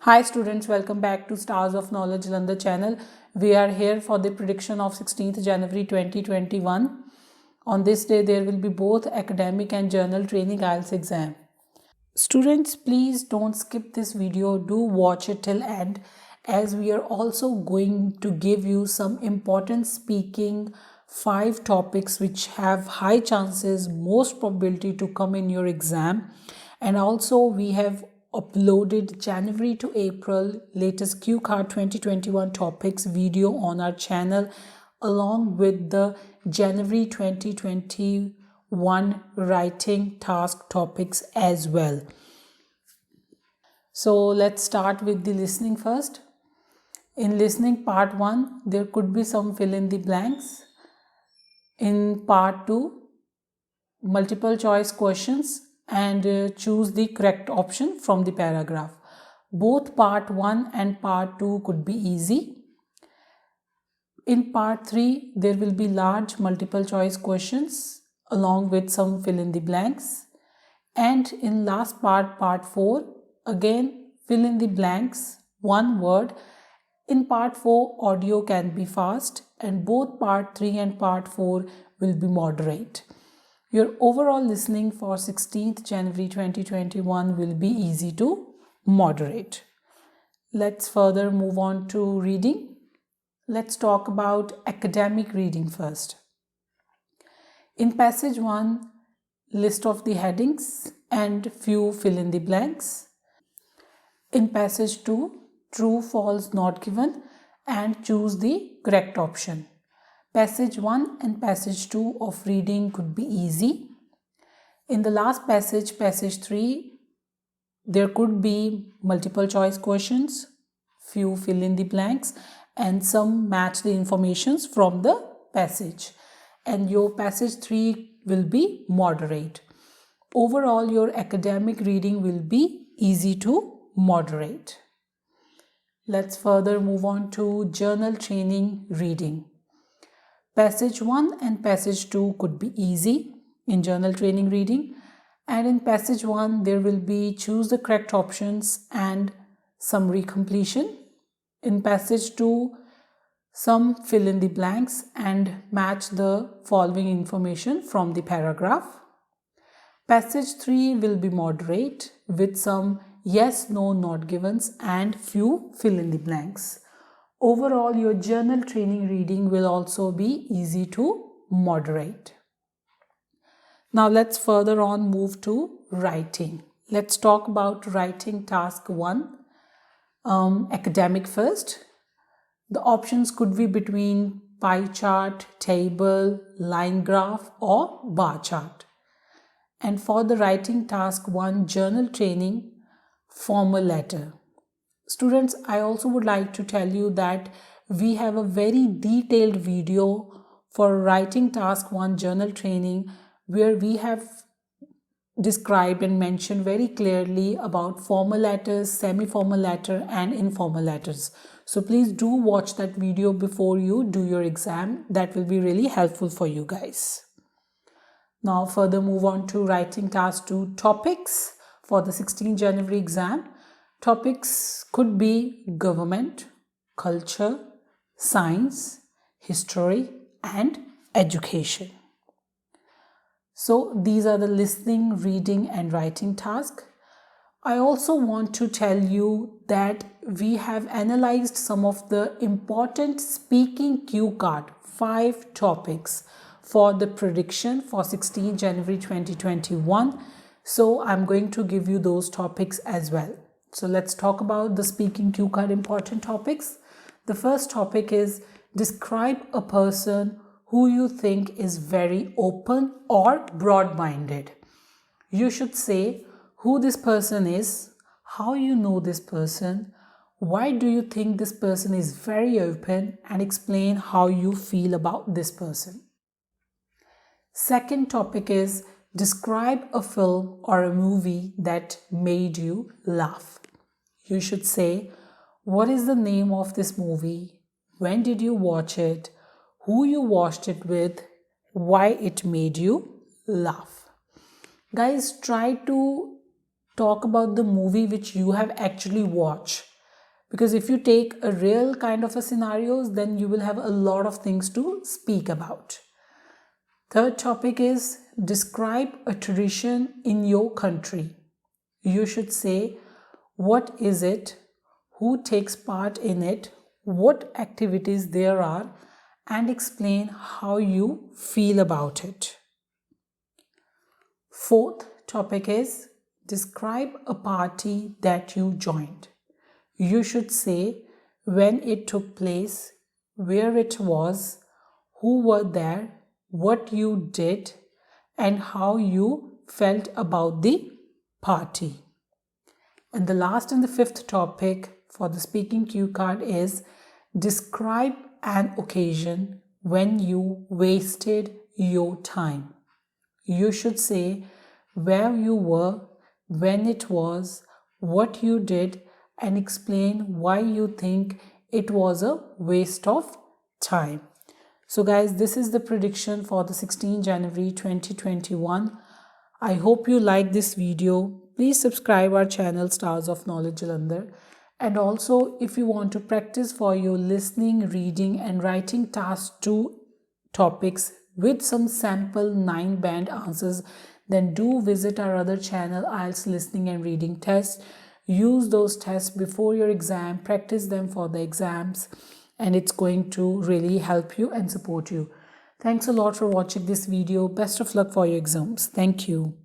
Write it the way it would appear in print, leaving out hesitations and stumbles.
Hi students, welcome back to Stars of Knowledge Jalandhar channel. We are here for the prediction of 16th January 2021. On this day, there will be both academic and journal training IELTS exam. Students, please don't skip this video. Do watch it till end, as we are also going to give you some important speaking 5 topics which have high chances, most probability to come in your exam. And also we have uploaded January to April latest Q card 2021 topics video on our channel, along with the January 2021 writing task topics as well. So let's start with the listening first. In listening part 1, there could be some fill in the blanks. In part 2, multiple choice questions and choose the correct option from the paragraph. Both part 1 and part 2 could be easy. In part 3, there will be large multiple choice questions along with some fill in the blanks. And in last part, part 4, again fill in the blanks, one word. In part 4, audio can be fast, and both part 3 and part 4 will be moderate. Your overall listening for 16th January 2021 will be easy to moderate. Let's further move on to reading. Let's talk about academic reading first. In passage 1, list of the headings and few fill in the blanks. In passage 2, true, false, not given, and choose the correct option. Passage 1 and passage 2 of reading could be easy. In the last passage, passage 3, there could be multiple choice questions, few fill in the blanks, and some match the informations from the passage. And your passage 3 will be moderate. Overall, your academic reading will be easy to moderate. Let's further move on to journal training reading. Passage 1 and passage 2 could be easy in journal training reading. And in passage 1, there will be choose the correct options and summary completion. In passage 2, some fill in the blanks and match the following information from the paragraph. Passage 3 will be moderate with some yes, no, not givens and few fill in the blanks. Overall, your journal training reading will also be easy to moderate. Now let's further on move to writing. Let's talk about writing task 1, academic first. The options could be between pie chart, table, line graph or bar chart. And for the writing task 1, journal training, formal letter. Students, I also would like to tell you that we have a very detailed video for writing task 1 journal training, where we have described and mentioned very clearly about formal letters, semi-formal letter and informal letters. So please do watch that video before you do your exam. That will be really helpful for you guys. Now further move on to writing task 2 topics for the 16th January exam. Topics could be government, culture, science, history and education. So these are the listening, reading and writing tasks. I also want to tell you that we have analyzed some of the important speaking cue card, 5 topics for the prediction for 16 January 2021. So I'm going to give you those topics as well. So let's talk about the speaking cue card important topics. The first topic is describe a person who you think is very open or broad-minded. You should say who this person is, how you know this person, why do you think this person is very open, and explain how you feel about this person. Second topic is describe a film or a movie that made you laugh. You should say what is the name of this movie, when did you watch it, who you watched it with, why it made you laugh. Guys, try to talk about the movie which you have actually watched. Because if you take a real kind of a scenarios, then you will have a lot of things to speak about. Third topic is describe a tradition in your country. You should say what is it, who takes part in it, what activities there are, and explain how you feel about it. Fourth topic is describe a party that you joined. You should say when it took place, where it was, who were there, what you did, and how you felt about the party. And the last and the fifth topic for the speaking cue card is describe an occasion when you wasted your time. You should say where you were, when it was, what you did, and explain why you think it was a waste of time. So guys, this is the prediction for the 16 January 2021. I hope you like this video. Please subscribe our channel Stars of Knowledge Jalandhar. And also, if you want to practice for your listening, reading and writing task 2 topics with some sample 9-band answers, then do visit our other channel Ielts listening and reading test. Use those tests before your exam, practice them for the exams, and it's going to really help you and support you. Thanks a lot for watching this video. Best of luck for your exams. Thank you.